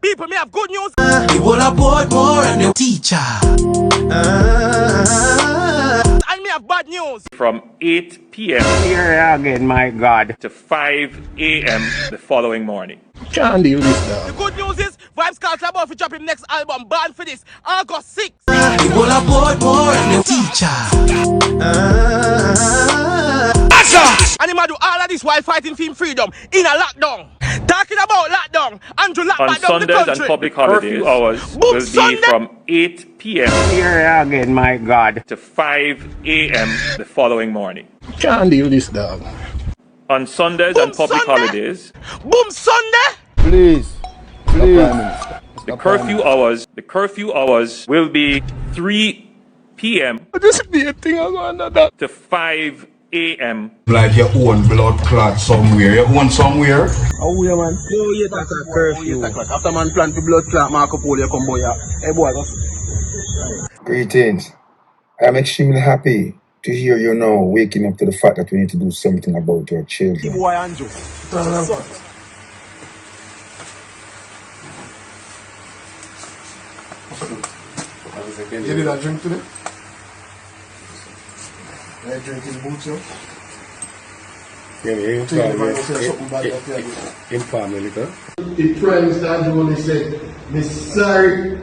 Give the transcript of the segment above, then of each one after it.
People may have good news. We will afford more and the teacher. I may have bad news. From 8 p.m. Here again, my God. to 5 a.m. the following morning. Can't deal with this The now. good news is Vybz Kartel about to drop his next album, Born for This, August 6th. We will afford more and the teacher. And he might do all of this while fighting for freedom in a lockdown. Talking about lockdown, Andrew locked On back down the Sundays country. and public holidays, hours Boom, will be Sunday. from 8 p.m. Here again, my God. to 5 a.m. the following morning. Can't deal with this dog. On Sundays Boom, and public Sunday. holidays, Boom Sunday. Please. the curfew hours will be 3 p.m. Just be a thing I'm under that. to 5 a.m. Like your own blood clot somewhere. You own somewhere? Oh, yeah, man. Oh, yeah, that's a curfew. After man plant the blood clot, Marco Polo, come boy. Hey, boy, go. Greetings. I'm extremely happy to hear you now waking up to the fact that we need to do something about your children. Boy, Andrew. You did a drink today? I drink his boots, yo. Inform me little. The Prime Minister Andrew only said, me sorry,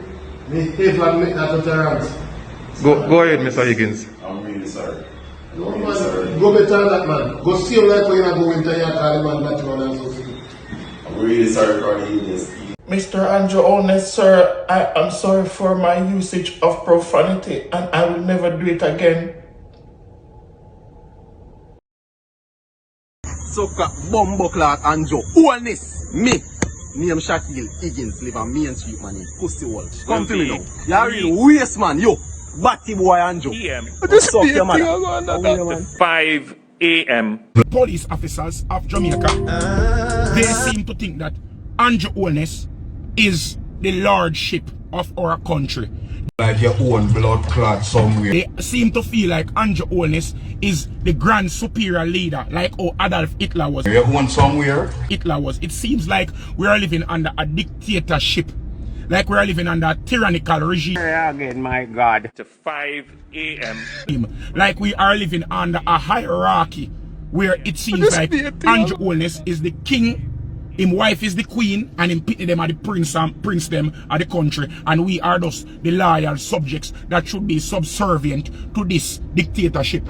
me ever make that utterance. Go ahead, Mr. Higgins. I'm really sorry. No, man, go better than that, man. Go see him like when you go into your car, man, that man and so. I'm really sorry for the illness. Mr. Andrew Holness, sir, I am sorry for my usage of profanity and I will never do it again. Sucker, bumbo clock, Andrew. Holness. Me. Name Shaquille Higgins. Live on Main Street, man. Pussy wall. Come to me now. You're real waste, man. Yo. Batty boy, Andrew. p.m. Just Suck be a your thing mother. I'm under Oh, that. yeah, man. 5 a.m. Police officers of Jamaica, they seem to think that Andrew Holness is the lordship of our country. Like your own blood clot somewhere. They seem to feel like Andrew Holness is the grand superior leader, like how Adolf Hitler was. You own somewhere? It seems like we are living under a dictatorship, like we are living under a tyrannical regime, Here again, my God. to 5 a.m. like we are living under a hierarchy where it seems like Andrew Holness is the king, his wife is the queen, and him pitting them are the prince them of the country, and we are thus the loyal subjects that should be subservient to this dictatorship.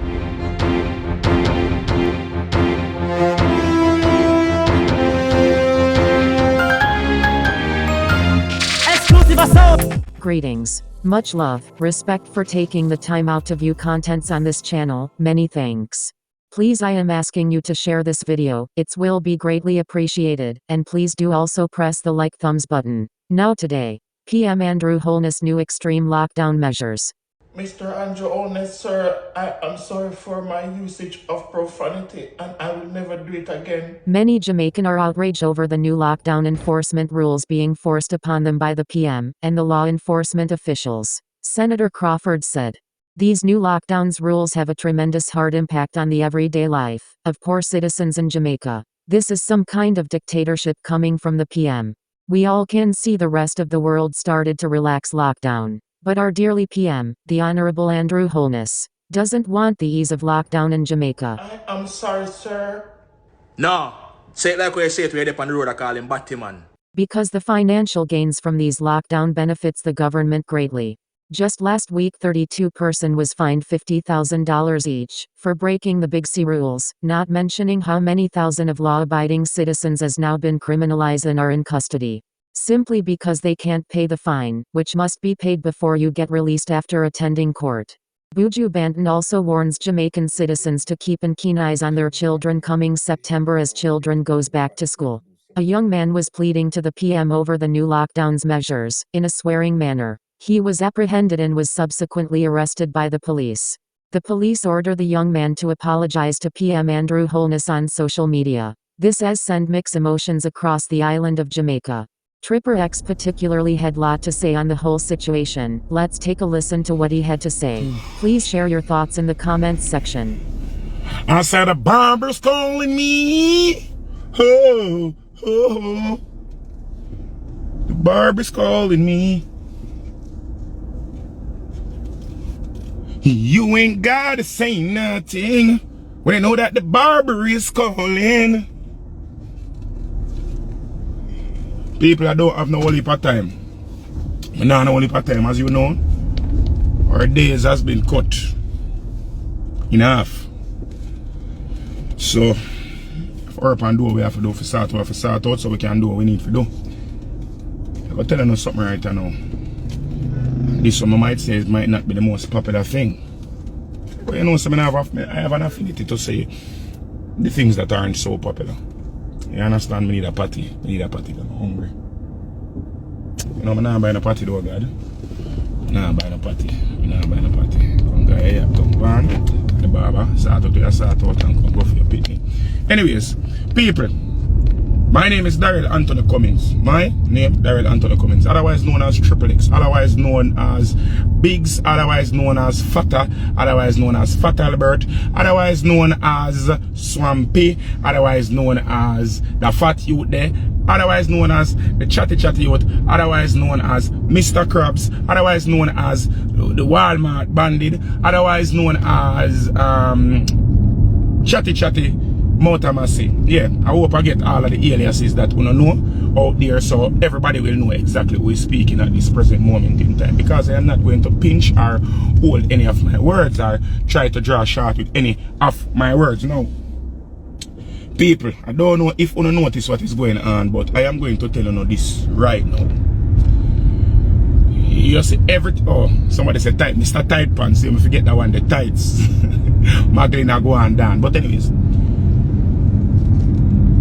Greetings. Much love, respect for taking the time out to view contents on this channel, many thanks. Please I am asking you to share this video, it will be greatly appreciated, and please do also press the like thumbs button. Now today, PM Andrew Holness new extreme lockdown measures. Mr. Andrew Holness, sir, I am sorry for my usage of profanity and I will never do it again. Many Jamaican are outraged over the new lockdown enforcement rules being forced upon them by the PM and the law enforcement officials. Senator Crawford said, "These new lockdowns rules have a tremendous hard impact on the everyday life of poor citizens in Jamaica. This is some kind of dictatorship coming from the PM. We all can see the rest of the world started to relax lockdown. But our dearly PM, the Honorable Andrew Holness, doesn't want the ease of lockdown in Jamaica." I am sorry, sir. No. Say it like what you say it, we're up on the road, I call him Batty, man. Because the financial gains from these lockdown benefits the government greatly. Just last week 32 person was fined $50,000 each for breaking the Big C rules, not mentioning how many thousand of law-abiding citizens has now been criminalized and are in custody. Simply because they can't pay the fine, which must be paid before you get released after attending court. Buju Banton also warns Jamaican citizens to keep an keen eyes on their children coming September as children goes back to school. A young man was pleading to the PM over the new lockdown's measures, in a swearing manner. He was apprehended and was subsequently arrested by the police. The police ordered the young man to apologize to PM Andrew Holness on social media. This has sent mixed emotions across the island of Jamaica. Tripper X particularly had a lot to say on the whole situation. Let's take a listen to what he had to say. Please share your thoughts in the comments section. I said a barber's calling me. Oh, oh. The Barbie's calling me. You ain't gotta say nothing when I know that the barber is calling. People, I don't have no whole heap of time. I don't have no whole heap of time, as you know. Our days has been cut in half. So, for up and do what we have to do for start out so we can do what we need to do. I'm going to tell you something right now. This one I might say it might not be the most popular thing. But you know, so I have an affinity to say the things that aren't so popular. You understand? Me need a patty. I need a patty because I'm hungry. You know, I'm not buying a patty though, God. I'm not buying a patty. I'm not buying a patty. Come go here, come on. The barber, start out and come go for your picnic. Anyways, people, my name is Daryl Anthony Cummings. My name, Daryl Anthony Cummings, otherwise known as Triple X, otherwise known as Biggs, otherwise known as Fatta, otherwise known as Fat Albert, otherwise known as Swampy, otherwise known as the Fat Youth there, otherwise known as the Chatty Youth, otherwise known as Mr. Krabs, otherwise known as the Walmart Bandit, otherwise known as Chatty Motamasi. Yeah, I hope I get all of the aliases that we know out there so everybody will know exactly who is speaking at this present moment in time, because I am not going to pinch or hold any of my words or try to draw short with any of my words. Now, people, I don't know if you notice what is going on, but I am going to tell you this right now. You see somebody said tight, Mr. Tight Pants, you forget that one, the tights. Magdalena go on down. But anyways,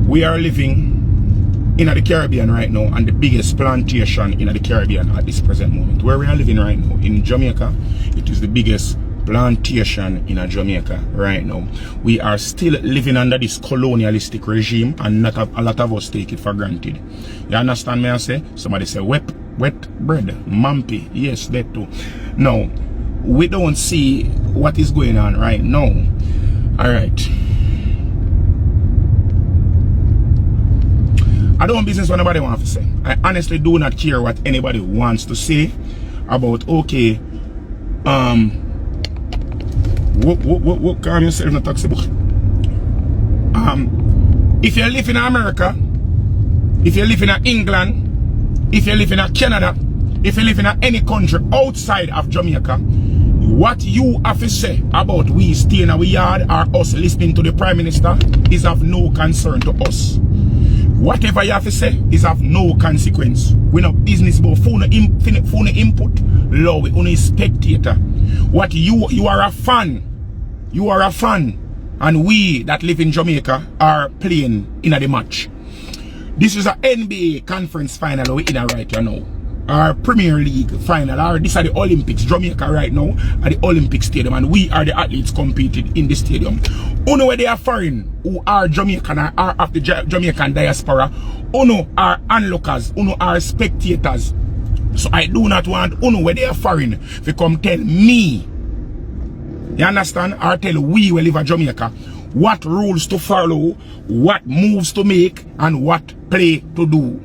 we are living in the Caribbean right now, and the biggest plantation in the Caribbean at this present moment. Where we are living right now, in Jamaica, it is the biggest plantation in Jamaica right now. We are still living under this colonialistic regime, and not a lot of us take it for granted. You understand me? I say? Somebody say wet bread, mampy. Yes, that too. Now, we don't see what is going on right now. Alright. I don't business what anybody wants to say. I honestly do not care what anybody wants to say about, okay, what calm yourself in a taxi book. If you live in America, if you live in England, if you live in Canada, if you live in any country outside of Jamaica, what you have to say about we staying in our yard or us listening to the Prime Minister is of no concern to us. Whatever you have to say is of no consequence. We're not business about phone input. Law, we only spectator. What you are a fan. You are a fan. And we that live in Jamaica are playing in the match. This is an NBA conference final we in a right now. Our Premier League final, or this are the Olympics. Jamaica right now at the Olympic Stadium, and we are the athletes competing in the stadium. Uno where they are foreign, who are Jamaican or are of the Jamaican diaspora, uno are onlookers, uno are spectators. So I do not want uno where they are foreign to come tell me, you understand, or tell we live in Jamaica what rules to follow, what moves to make, and what play to do.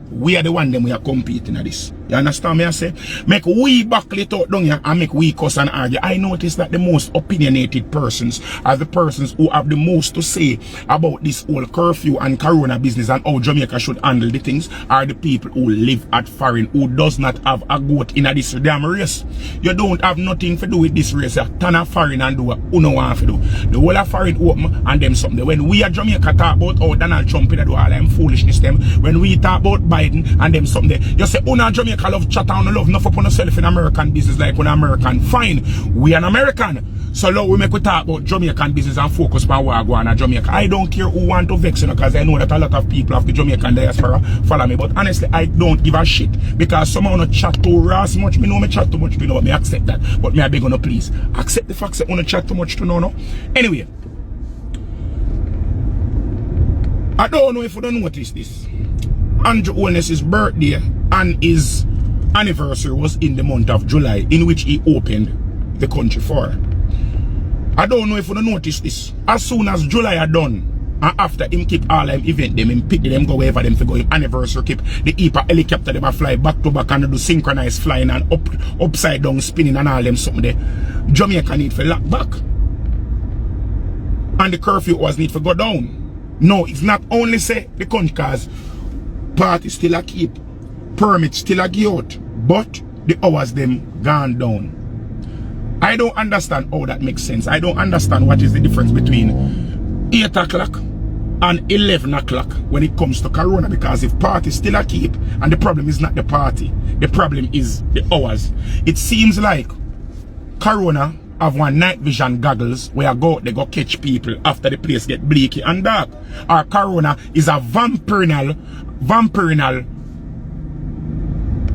We are the one them we are competing at this. You understand me? I say, make we buckle it out down here and make we cuss and argue. I notice that the most opinionated persons are the persons who have the most to say about this whole curfew and corona business and how Jamaica should handle the things are the people who live at foreign, who does not have a goat in this damn race. You don't have nothing to do with this race. You turn a foreign and do what you don't want to do. The whole of foreign open and them something. When we at Jamaica talk about how Donald Trump in do all them foolishness them, when we talk about Biden and them something, you say, una Jamaica love chat and love enough upon yourself in American business like when American. Fine, we an American. So now we make we talk about Jamaican business and focus on what go on at Jamaica. I don't care who want to vex you because I know that a lot of people of the Jamaican diaspora follow me. But honestly, I don't give a shit because someone not chat too raw much. Me know me chat too much, you know, me accept that. But me I beg you please accept the fact that I don't chat too much to know no. Anyway, I don't know if you don't notice this. Andrew Holness's birthday and his anniversary was in the month of July, in which he opened the country for. I don't know if you notice this. As soon as July are done, And after him keep all them event them, him pick them go wherever them for go him anniversary keep the EPA helicopter them a fly back to back and do synchronized flying and upside down spinning and all them something there. Jamaica need for lock back. And the curfew was need for go down. No, it's not only say the country cause party still a keep, permits still a give out, but the hours them gone down. I don't understand how that makes sense. I don't understand what is the difference between 8 o'clock and 11 o'clock when it comes to Corona, because if party still a keep, and the problem is not the party, the problem is the hours. It seems like Corona have one night vision goggles where they go catch people after the place get bleaky and dark. Or Corona is a vampyrinal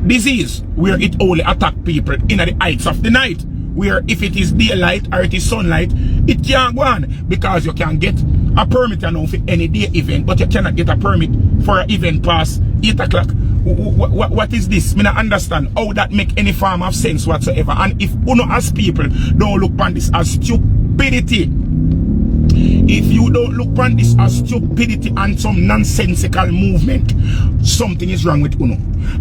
disease where it only attack people in the heights of the night, where if it is daylight or it is sunlight, it can't go on, because you can get a permit now for any day event, but you cannot get a permit for an event past 8 o'clock. What is this? I don't understand how that make any form of sense whatsoever. And if uno as people don't look upon this as stupidity, if you don't look upon this as stupidity and some nonsensical movement, something is wrong with uno.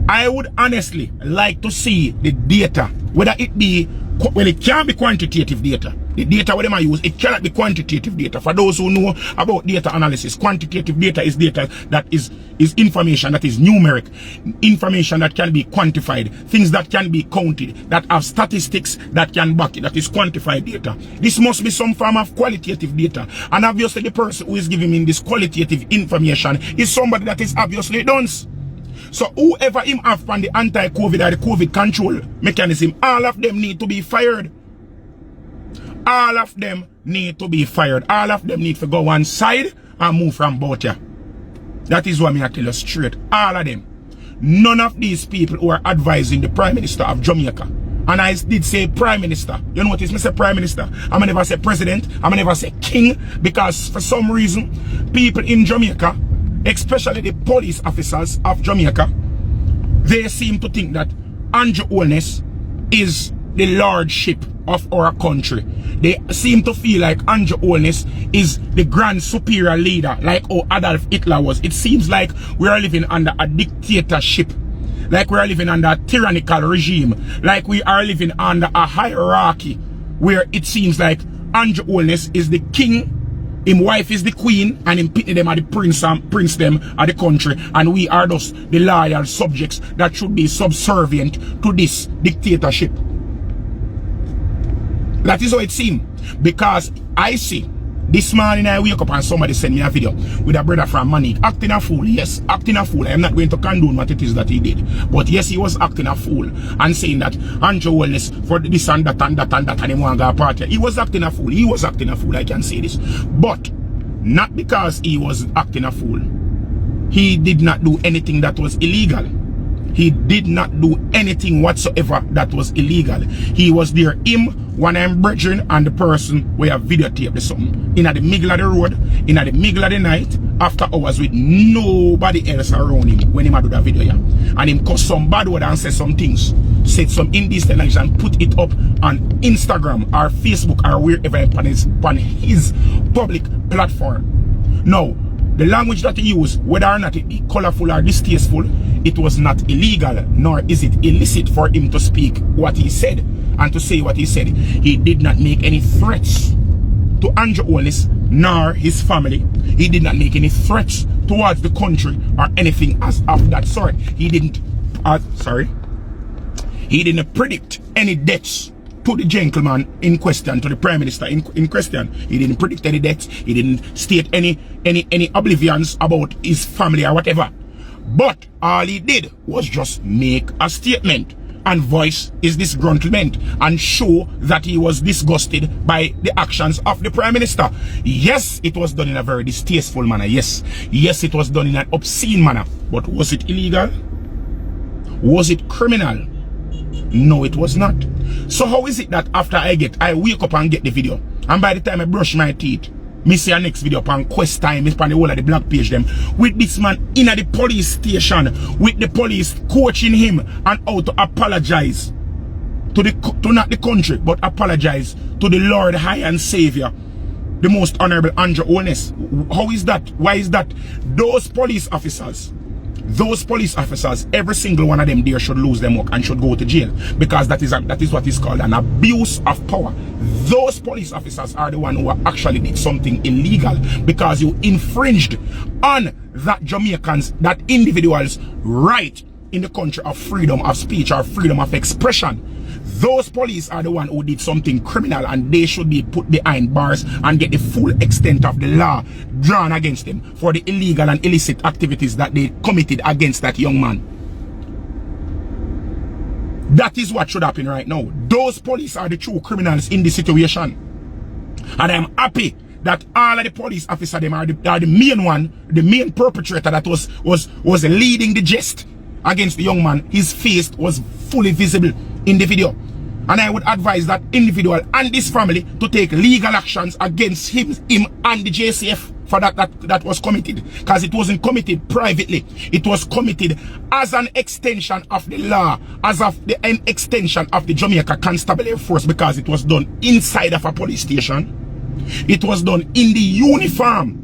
I would honestly like to see the data, whether it be, well, it can be quantitative data. The data what them use, it cannot be quantitative data. For those who know about data analysis, quantitative data is data that is information that is numeric, information that can be quantified, things that can be counted, that have statistics that can back it, that is quantified data. This must be some form of qualitative data. And obviously the person who is giving me this qualitative information is somebody that is obviously dunce. So whoever him have from the anti-COVID or the COVID control mechanism, all of them need to be fired. All of them need to be fired. All of them need to go one side and move from both here. That is what I tell you straight. All of them. None of these people who are advising the Prime Minister of Jamaica. And I did say Prime Minister. You notice me say Prime Minister. I'm never say President. I'm never say King. Because for some reason, people in Jamaica, especially the police officers of Jamaica, they seem to think that Holness is the lordship of our country. They seem to feel like Holness is the grand superior leader, like how Adolf Hitler was. It seems like we are living under a dictatorship, like we are living under a tyrannical regime, like we are living under a hierarchy where it seems like Holness is the king, his wife is the queen, and him pitting them are the prince them of the country, and we are thus the loyal subjects that should be subservient to this dictatorship. That is how it seems. Because I see, this morning I wake up and somebody sent me a video with a brother from Manique acting a fool. Yes, acting a fool. I am not going to condone what it is that he did. But yes, he was acting a fool and saying that Holness for this and that and that and that and he want to go a party. He was acting a fool. He was acting a fool, I can say this. But not because he was acting a fool. He did not do anything that was illegal. He did not do anything whatsoever that was illegal. He was there, him, one of them brethren, and the person where videotaped the something. In the middle of the road, in the middle of the night, after hours with nobody else around him when he do that video, yeah. And him cuss some bad word and say some things. Said some indecent language and put it up on Instagram or Facebook or wherever on his public platform. Now, the language that he used, whether or not it be colorful or distasteful, it was not illegal, nor is it illicit for him to speak what he said and to say what he said. He did not make any threats to Holness nor his family. He did not make any threats towards the country or anything as of that sort. He didn't, he didn't predict any deaths to the gentleman in question, to the Prime Minister in question. He didn't predict any deaths. He didn't state any oblivions about his family or whatever. But all he did was just make a statement and voice his disgruntlement and show that he was disgusted by the actions of the Prime Minister. Yes, it was done in a very distasteful manner. Yes, it was done in an obscene manner. But was it illegal? Was it criminal? No, it was not. So how is it that after I wake up and get the video, and by the time I brush my teeth, me see a next video upon Quest Time, upon the whole of the black page them, with this man in the police station, with the police coaching him and how to apologize to not the country, but apologize to the Lord High and Savior the most honorable Andrew Holness. How is that? Why is that? Those police officers, every single one of them there should lose their work and should go to jail, because that is what is called an abuse of power. Those police officers are the one who actually did something illegal, because you infringed on that that individual's right in the country of freedom of speech or freedom of expression. Those police are the one who did something criminal, and they should be put behind bars and get the full extent of the law drawn against them for the illegal and illicit activities that they committed against that young man. That is what should happen right now. Those police are the true criminals in this situation. And I'm happy that all of the police officers are the main one, the main perpetrator that was leading the jest against the young man. His face was fully visible in the video. And I would advise that individual and this family to take legal actions against him and the JCF for that was committed. Because it wasn't committed privately. It was committed as an extension of the law, as of an extension of the Jamaica Constabulary Force, because it was done inside of a police station. It was done in the uniform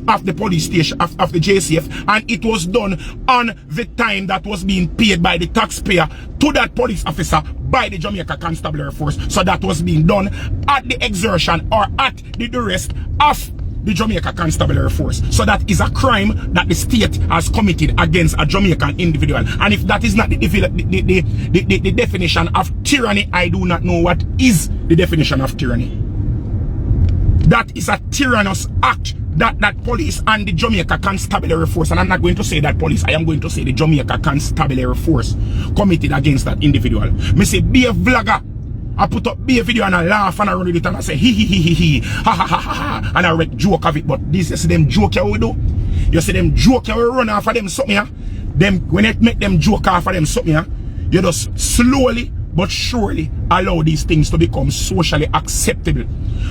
of the police station, of the JCF, and it was done on the time that was being paid by the taxpayer to that police officer by the Jamaica Constabulary Force. So that was being done at the exertion or at the duress of the Jamaica Constabulary Force. So that is a crime that the state has committed against a Jamaican individual. And if that is not the definition of tyranny, I do not know what is the definition of tyranny. That is a tyrannous act that police and the Jamaica Constabulary Force, and I'm not going to say that police, I am going to say the Jamaica Constabulary Force committed against that individual. Me say, be a vlogger. I put up be a video and I laugh and I run with it and I say he ha ha ha ha, and I make joke of it. But this, you see them joke here we do. You see them joke here we run off of them something here. Them when it make them joke off of them something here, you just slowly but surely allow these things to become socially acceptable.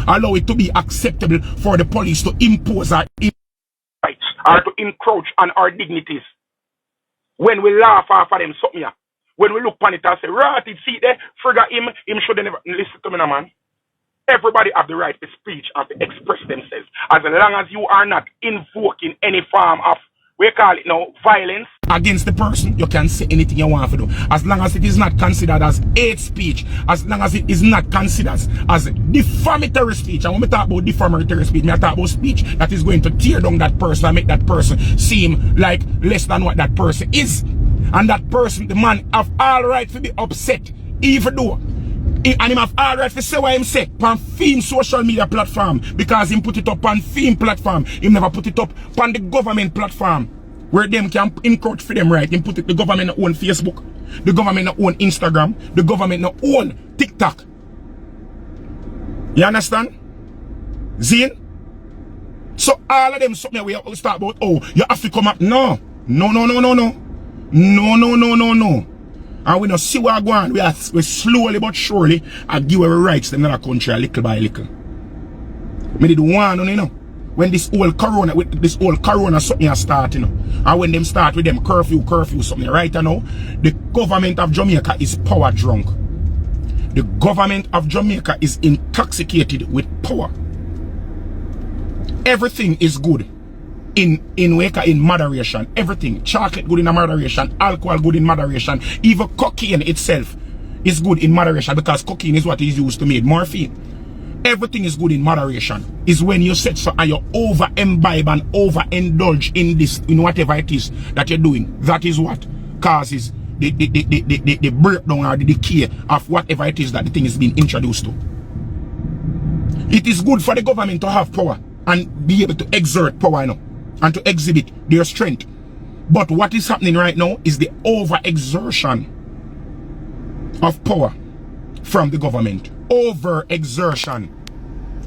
Allow it to be acceptable for the police to impose our rights or to encroach on our dignities. When we laugh off of them something here, when we look on it and say, right, see there, forget him should never listen to me now, man. Everybody have the right to speech and to express themselves, as long as you are not invoking any form of, we call it now, violence against the person. You can say anything you want to do, as long as it is not considered as hate speech, as long as it is not considered as defamatory speech. And when we talk about defamatory speech, I talk about speech that is going to tear down that person and make that person seem like less than what that person is. And that person, the man, have all right to be upset, even though and him have all right to say what him say on Fame social media platform, because him put it up on Fame platform. Him never put it up on the government platform where them can encroach for them right. Him put it the government own Facebook, the government own Instagram, the government own TikTok. You understand? Zine? So all of them something we start about, oh, you have to come up. No. And we don't see what go on. We slowly but surely give our rights to another country little by little. Me did one, you know, when this whole corona something start, you know, and when them start with them curfew something right now, the government of Jamaica is power drunk. The government of Jamaica is intoxicated with power. Everything is good in moderation. Everything. Chocolate good in moderation. Alcohol good in moderation. Even cocaine itself is good in moderation, because cocaine is what is used to make morphine. Everything is good in moderation. Is when you set so and you over imbibe and over indulge in this, in whatever it is that you're doing. That is what causes the breakdown or the decay of whatever it is that the thing is being introduced to. It is good for the government to have power and be able to exert power, you know, and to exhibit their strength. But what is happening right now is the over-exertion of power from the government. Over-exertion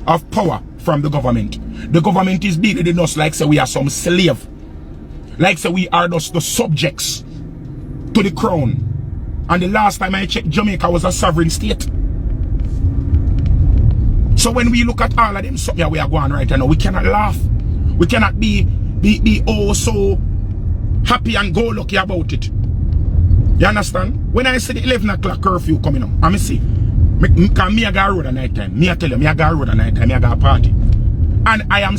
of power from the government. The government is dealing with us like say we are some slave. Like say we are just the subjects to the crown. And the last time I checked, Jamaica was a sovereign state. So when we look at all of them something we are going right now, we cannot laugh. We cannot be oh so happy and go lucky about it. You understand? When I see the 11 o'clock curfew coming up, I see, because me I got road at night time. Me I tell you, me I got road at night time, me I got party. And I am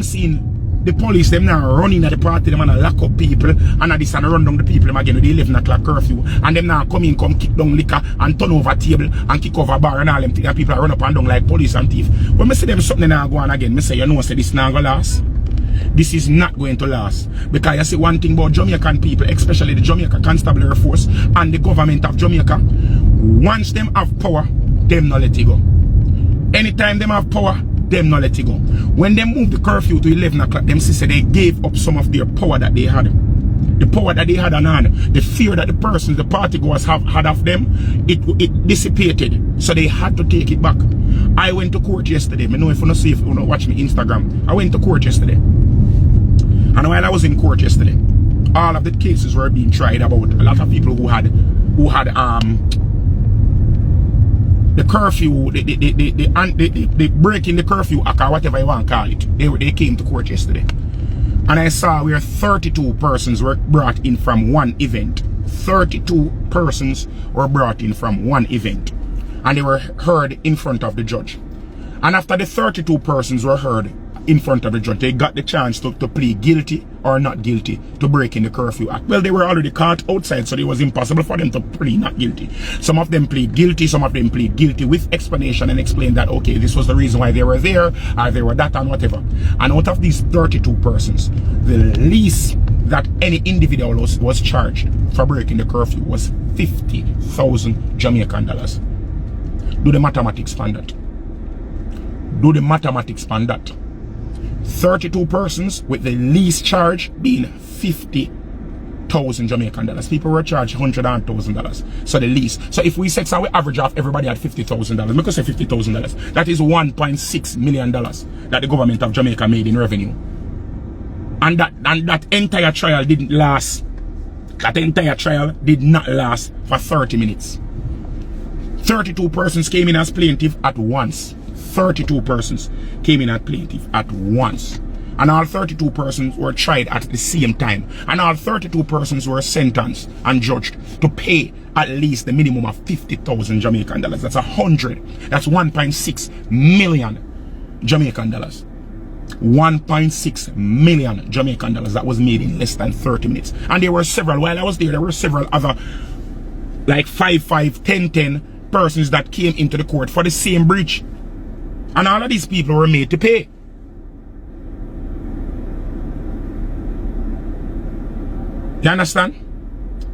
seeing the police them now running at the party, them and lock up people, and at this and run down the people them again with the 11 o'clock curfew, and them now come kick down liquor and turn over table and kick over bar and all them things, and people are run up and down like police and thief. When I see them something now go on again, I say, you know, say this now gonna last. This is not going to last. Because I see one thing about Jamaican people, especially the Jamaica Constabulary Force and the government of Jamaica, once them have power, them not let it go. Anytime them have power, them not let it go. When they moved the curfew to 11 o'clock, them say they gave up some of their power that they had. The power that they had on hand, the fear that the persons, the party goers had of them, it dissipated. So they had to take it back. I went to court yesterday. I know if you don't see, if you don't watch me Instagram, I went to court yesterday. And while I was in court yesterday, all of the cases were being tried about a lot of people who had the curfew, the breaking the curfew act or whatever you want to call it. They came to court yesterday. And I saw where 32 persons were brought in from one event. 32 persons were brought in from one event. And they were heard in front of the judge. And after the 32 persons were heard in front of the judge, they got the chance to plead guilty or not guilty to breaking the curfew act. Well, they were already caught outside, so it was impossible for them to plead not guilty. Some of them plead guilty, some of them plead guilty with explanation and explain that, okay, this was the reason why they were there, or they were that and whatever. And out of these 32 persons, the least that any individual was charged for breaking the curfew was 50,000 Jamaican dollars. Do the mathematics on that. Do the mathematics on that. 32 persons with the least charge being 50,000 Jamaican dollars. People were charged $100,000. So the least. So if we say, so we average off everybody at $50,000. Because say $50,000. That is $1.6 million that the government of Jamaica made in revenue. And that entire trial didn't last. That entire trial did not last for 30 minutes. 32 persons came in as plaintiff at once. 32 persons came in as plaintiff at once. And all 32 persons were tried at the same time. And all 32 persons were sentenced and judged to pay at least the minimum of 50,000 Jamaican dollars. That's 1.6 million Jamaican dollars. 1.6 million Jamaican dollars that was made in less than 30 minutes. And there were several, while I was there were several other like 5, 10 persons that came into the court for the same breach. And all of these people were made to pay. You understand?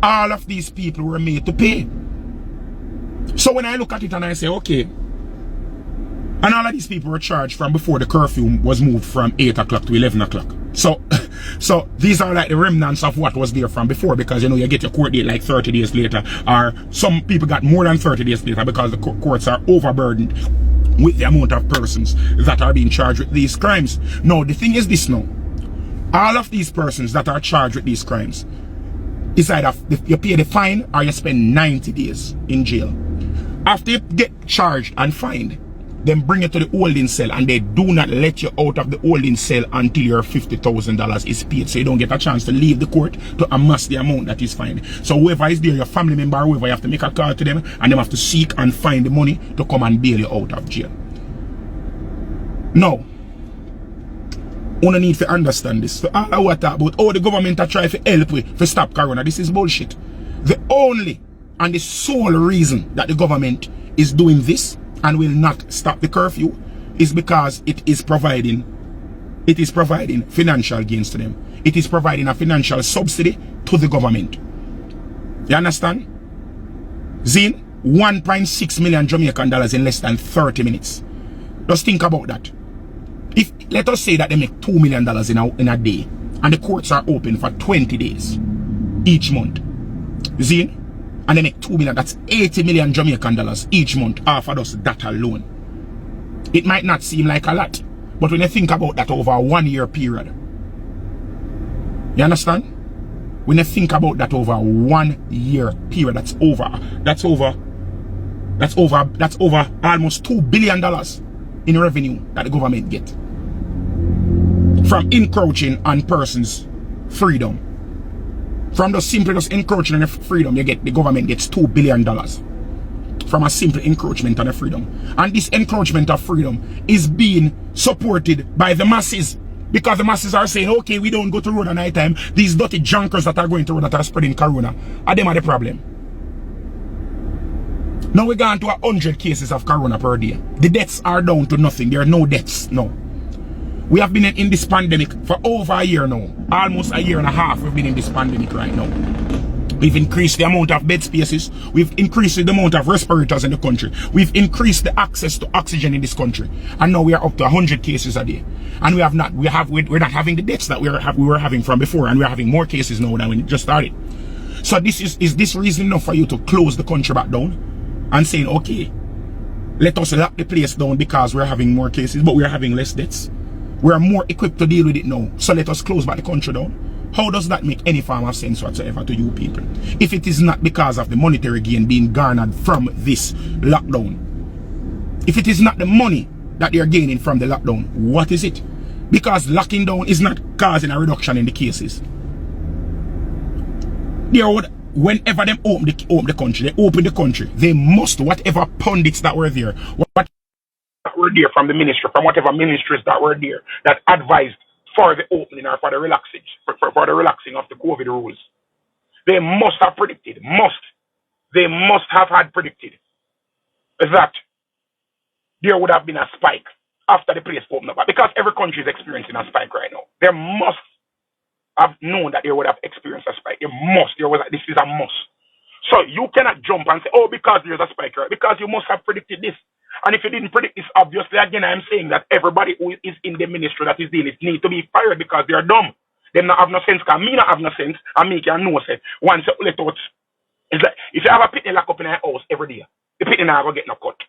All of these people were made to pay. So when I look at it and I say, okay, and all of these people were charged from before the curfew was moved from 8 o'clock to 11 o'clock. So these are like the remnants of what was there from before, because you know you get your court date like 30 days later, or some people got more than 30 days later because the courts are overburdened with the amount of persons that are being charged with these crimes. Now the thing is this now, all of these persons that are charged with these crimes, is either you pay the fine or you spend 90 days in jail. After you get charged and fined, then bring it to the holding cell, and they do not let you out of the holding cell until your $50,000 is paid. So you don't get a chance to leave the court to amass the amount that is fined. So whoever is there, your family member, whoever, you have to make a call to them, and them have to seek and find the money to come and bail you out of jail. Now, you need to understand this. So all I talk about, the government are trying to help we to stop corona. This is bullshit. The only and the sole reason that the government is doing this and will not stop the curfew is because it is providing financial gains to them. It is providing a financial subsidy to the government. You understand? Zine, 1.6 million Jamaican dollars in less than 30 minutes. Just think about that. If let us say that they make $2 million in a day, and the courts are open for 20 days each month. Zine? And they make $2 million, that's 80 million Jamaican dollars each month off of us that alone. It might not seem like a lot, but when you think about that over a 1 year period, you understand? When you think about that over a 1 year period, that's over almost $2 billion in revenue that the government get from encroaching on persons' freedom. From the simply just encroaching on freedom, the government gets $2 billion from a simple encroachment on the freedom. And this encroachment of freedom is being supported by the masses. Because the masses are saying, okay, we don't go to road at night time. These dirty junkers that are going to road that are spreading corona, are them are the problem. Now we're going to 100 cases of corona per day. The deaths are down to nothing. There are no deaths now. We have been in this pandemic for over a year now. Almost a year and a half we've been in this pandemic right now. We've increased the amount of bed spaces. We've increased the amount of respirators in the country. We've increased the access to oxygen in this country. And now we are up to 100 cases a day. And we're not having the deaths that we were having from before. And we're having more cases now than when it just started. So this is this reason enough for you to close the country back down? And saying, okay, let us lock the place down because we're having more cases, but we're having less deaths. We're more equipped to deal with it now. So let us close back the country down. How does that make any form of sense whatsoever to you people? If it is not because of the monetary gain being garnered from this lockdown. If it is not the money that they're gaining from the lockdown, what is it? Because locking down is not causing a reduction in the cases. Whenever they open the country, they must, whatever pundits that were there, from the ministry, from whatever ministries that were there, that advised for the opening or for the relaxing, for the relaxing of the COVID rules, they must have predicted, they must have had predicted that there would have been a spike after the place opened up. Because every country is experiencing a spike right now. They must have known that they would have experienced a spike. This is a must. So you cannot jump and say, oh, because there's a spike, right? Because you must have predicted this. And if you didn't predict this, obviously, again, I'm saying that everybody who is in the ministry that is doing it needs to be fired because they are dumb. They not have no sense, because me not have no sense, and me can know, say, once you let out, it's like, if you have a pitney lock up in a house every day, the pitney not going to get no cut.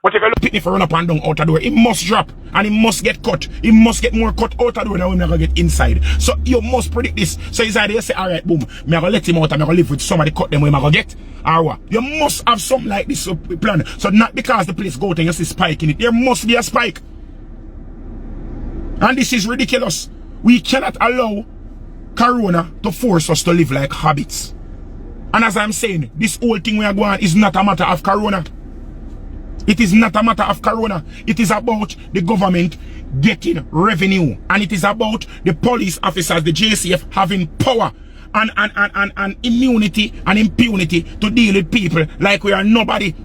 But if you look pitney for run up and down out the door, it must drop and it must get cut. It must get more cut out the door than we're not going to get inside. So you must predict this. So it's either you say, alright, boom, I'm going to let him out and I'm going to live with somebody cut them where I'm going to get. Or what? You must have something like this plan. So not because the place go out and you see spike in it. There must be a spike. And this is ridiculous. We cannot allow corona to force us to live like hobbits. And as I'm saying, this whole thing we are going is not a matter of corona. It is not a matter of corona. It is about the government getting revenue. And it is about the police officers, the JCF, having power and immunity and impunity to deal with people like we are nobody.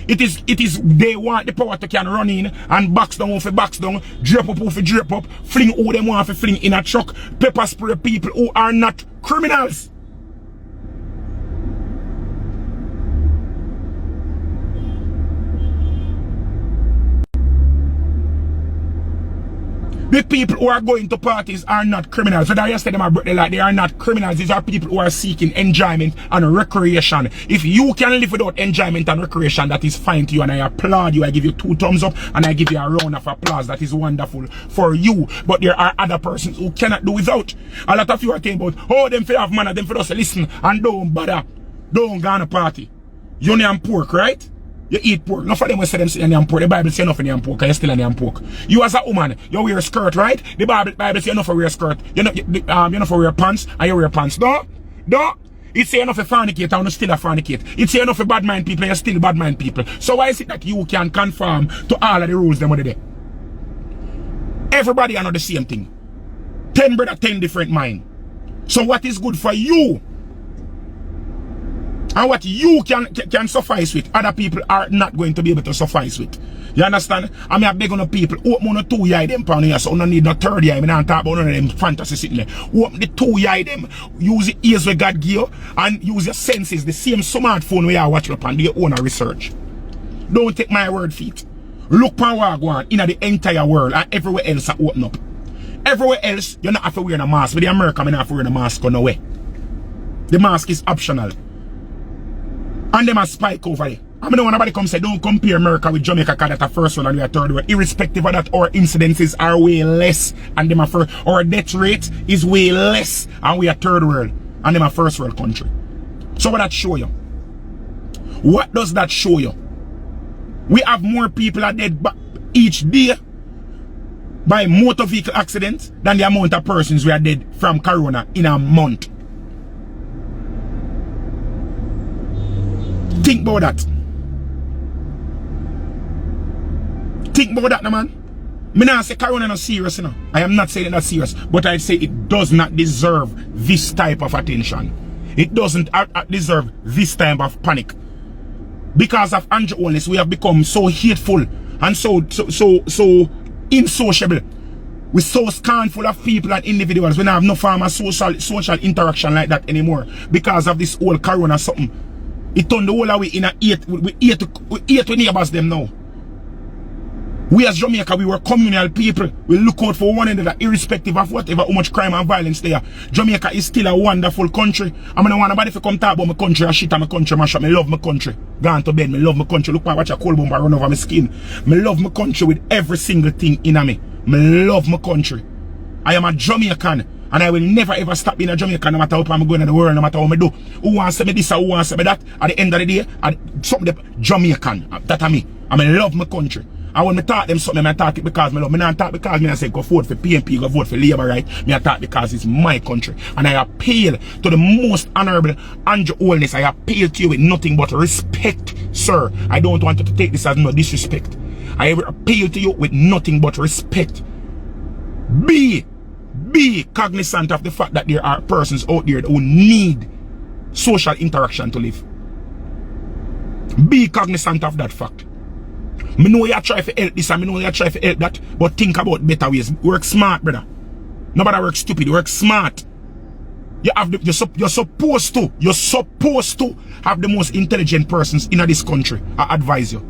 It is they want the power to can run in and box down for box down, drop up for drop up, fling who them want for fling in a truck, pepper spray people who are not criminals. The people who are going to parties are not criminals. So that yesterday my brother, like, they are not criminals. These are people who are seeking enjoyment and recreation. If you can live without enjoyment and recreation, that is fine to you, and I applaud you. I give you 2 thumbs up and I give you a round of applause. That is wonderful for you. But there are other persons who cannot do without. A lot of you are talking about, oh, them for have manner, them for us listen and don't bother. Don't go on a party. You know pork, right? You eat pork. Enough of them will say them sit on pork. The Bible say enough in the pork, and you still on the pork. You as a woman, you wear a skirt, right? The Bible say enough for wear a skirt. You know for wear pants, and you wear pants. No. It say enough for fornicate, and you still a fornicate. It say enough for bad mind people, and you still bad mind people. So why is it that you can conform to all of the rules them over there? Everybody are not the same thing. 10 brother, 10 different mind. So what is good for you? And what you can suffice with, other people are not going to be able to suffice with. You understand? I mean, I beg on the people, open on 2 eye them pound here, so you don't need no 3rd eye. I don't talk about none of them fantasy sitting there. Open the 2 eye them, use the ears where God give you, and use your senses, the same smartphone where you watch up and do your own research. Don't take my word for it. Look for what go on in the entire world and everywhere else are open up. Everywhere else, you don't have to wear a mask. With the America, I don't have to wear a mask on no way. The mask is optional. And them a spike over there. I mean, when nobody come say, don't compare America with Jamaica, because that's the first world and we are third world. Irrespective of that, our incidences are way less. And them a first, our death rate is way less. And we are third world. And them a first world country. So what that show you? What does that show you? We have more people are dead each day by motor vehicle accidents than the amount of persons we are dead from corona in a month. Think about that. Think about that, no, man. Me not say Corona not serious, you know. I am not saying it not serious, but I say it does not deserve this type of attention. It doesn't deserve this type of panic. Because of Andrew Holness, we have become so hateful and so insociable. We're so scornful of people and individuals. We don't have no form of social interaction like that anymore. Because of this whole Corona something. It turned the whole away in a hate. We hate neighbors them now. We as Jamaica, we were communal people. We look out for one another irrespective of whatever, how much crime and violence there. Jamaica is still a wonderful country. I don't want nobody to come talk about my country or shit on my country, mash up. I love my country. Gone to bed, I love my country. Look, I watch a cold bomb run over my skin. I love my country with every single thing in me. I love my country. I am a Jamaican. And I will never ever stop being a Jamaican no matter how I'm going in the world, no matter how I do. Who wants to say me this or who wants to say me that? At the end of the day, something Jamaican. That's me. I love my country. And when I talk them something, I talk it because I love. I don't talk because I say go vote for PNP, go vote for Labour, right? I talk because it's my country. And I appeal to the most honorable Andrew Holness. I appeal to you with nothing but respect, sir. I don't want you to take this as no disrespect. I appeal to you with nothing but respect. Be cognizant of the fact that there are persons out there who need social interaction to live. Be cognizant of that fact. I know you try to help this and I know you try to help that, but think about better ways. Work smart, brother. Nobody work stupid, work smart. You have you're supposed to have the most intelligent persons in this country. I advise you.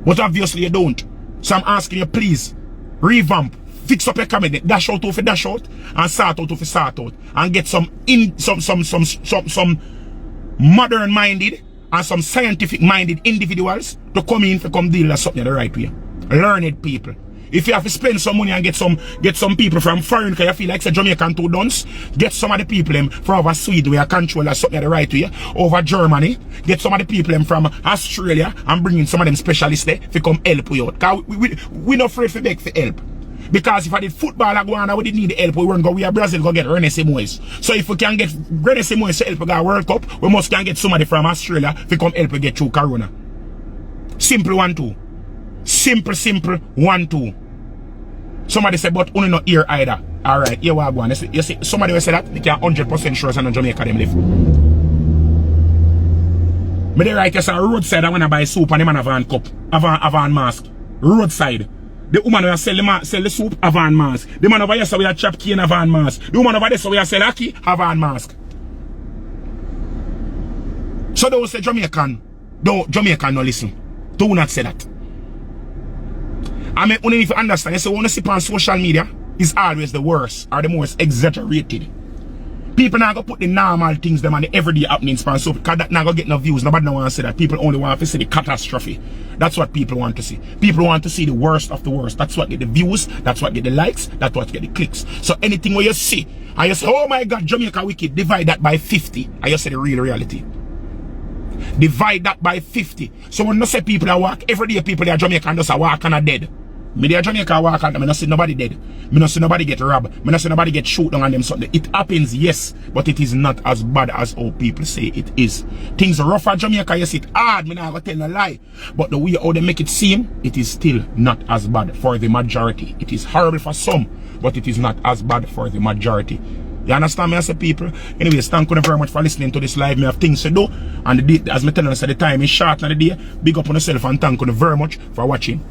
But obviously you don't. So I'm asking you, please, revamp. Fix up your cabinet, dash out of dash out, and sort out of sort out, and get some modern minded and some scientific minded individuals to come in to come deal with something the right way. Learned people. If you have to spend some money and get some people from foreign, because you feel like say Jamaican too dunce, get some of the people them from over Sweden where you control something the right way, over Germany, get some of the people them from Australia and bring in some of them specialists there to come help you out. Because we're not afraid to beg for help. Because if I did football I go on, we didn't need the help. We weren't go we are Brazil go get René Simoes. So if we can get René Simoes to help we go World Cup, we must can get somebody from Australia to come help we get through Corona. Simple 1-2. Simple 1-2. Somebody said, but only not here either. Alright, here we are going. You see, somebody will say that they can 100% sure it's not Jamaica them live. Me the right, you say roadside I wanna buy soup and the man have a cup, have a mask. Roadside. The woman who sell the soup, have a mask. The man over here so we have chop cane, have a mask. The woman over there so we have sell ackee, have a mask. So those say Jamaican no listen. Do not say that. I mean, only if you understand, you say when you see on social media, is always the worst or the most exaggerated. People now go put the normal things them and the everyday happenings on so because that now go get no views. Nobody want to say that. People only want to see the catastrophe. That's what people want to see. People want to see the worst of the worst. That's what get the views, that's what get the likes, that's what get the clicks. So anything where you see and you say, oh my God, Jamaica wicked, divide that by 50. And you say the real reality. Divide that by 50. So when you say people that walk, every day people that are Jamaican just walk and are dead. Me there Jamaica walk and I don't see nobody dead. Me don't see nobody get robbed. Me don't see nobody get shoot down on them something. It happens, yes, but it is not as bad as all people say it is. Things rough at Jamaica, yes, it hard. Me not gonna tell no lie. But the way how they make it seem, it is still not as bad for the majority. It is horrible for some, but it is not as bad for the majority. You understand me, I say people? Anyways, thank you very much for listening to this live. Me have things to do. And as me tell you, the time is short in the day. Big up on yourself and thank you very much for watching.